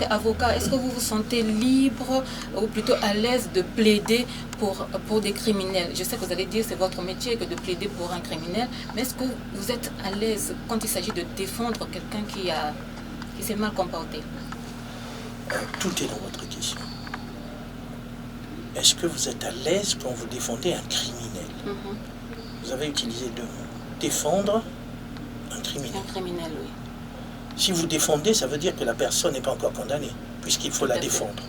qu'avocat, est-ce que vous vous sentez libre ou plutôt à l'aise de plaider pour des criminels? Je sais que vous allez dire que c'est votre métier que de plaider pour un criminel, mais est-ce que vous êtes à l'aise quand il s'agit de défendre quelqu'un qui s'est mal comporté? Tout est dans votre question. Est-ce que vous êtes à l'aise quand vous défendez un criminel? Vous avez utilisé deux mots. Défendre un criminel. Un criminel, oui. Si vous défendez, ça veut dire que la personne n'est pas encore condamnée, puisqu'il faut la défendre.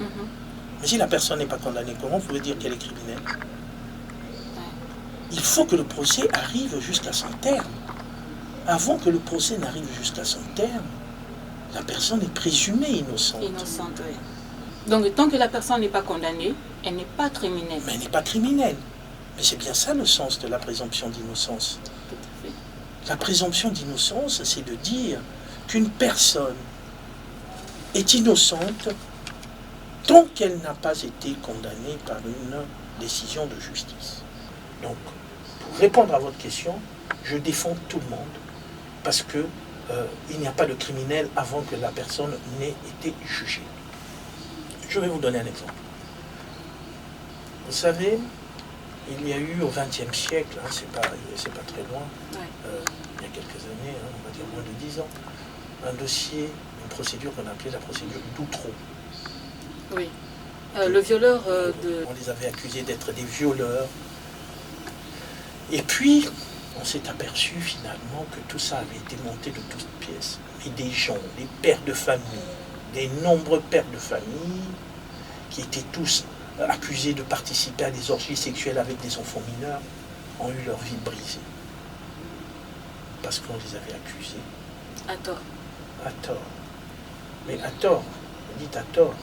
Mais si la personne n'est pas condamnée, comment vous pouvez dire qu'elle est criminelle? Il faut que le procès arrive jusqu'à son terme. Avant que le procès n'arrive jusqu'à son terme, la personne est présumée innocente. Innocente, oui. Donc, tant que la personne n'est pas condamnée, elle n'est pas criminelle. Mais elle n'est pas criminelle. Mais c'est bien ça le sens de la présomption d'innocence. Tout à fait. La présomption d'innocence, c'est de dire qu'une personne est innocente tant qu'elle n'a pas été condamnée par une décision de justice. Donc, pour répondre à votre question, je défends tout le monde parce que il n'y a pas de criminel avant que la personne n'ait été jugée. Je vais vous donner un exemple. Vous savez, il y a eu au XXe siècle, hein, c'est pas très loin, il y a quelques années, hein, on va dire moins de 10 ans, un dossier, une procédure qu'on appelait la procédure d'Outreau. Oui. Le violeur On les avait accusés d'être des violeurs. Et puis, on s'est aperçu finalement que tout ça avait été monté de toutes pièces. Et des gens, des pères de famille, des nombreux pères de famille, qui étaient tous accusés de participer à des orgies sexuelles avec des enfants mineurs, ont eu leur vie brisée. Parce qu'on les avait accusés. à tort. À tort. Mais à tort, vous dites à tort,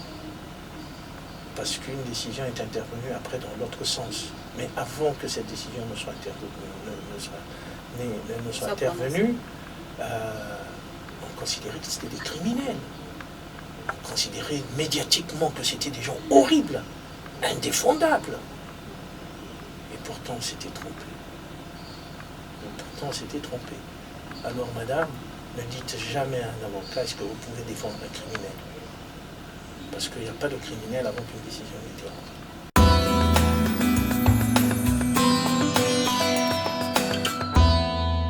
parce qu'une décision est intervenue après dans l'autre sens. Mais avant que cette décision ne soit intervenue, on considérait que c'était des criminels. On considérait médiatiquement que c'était des gens horribles, indéfendables. Et pourtant, on s'était trompé. Alors, madame, ne dites jamais à un avocat, est-ce que vous pouvez défendre un criminel? Parce qu'il n'y a pas de criminel avant qu'une décision ait été rendue.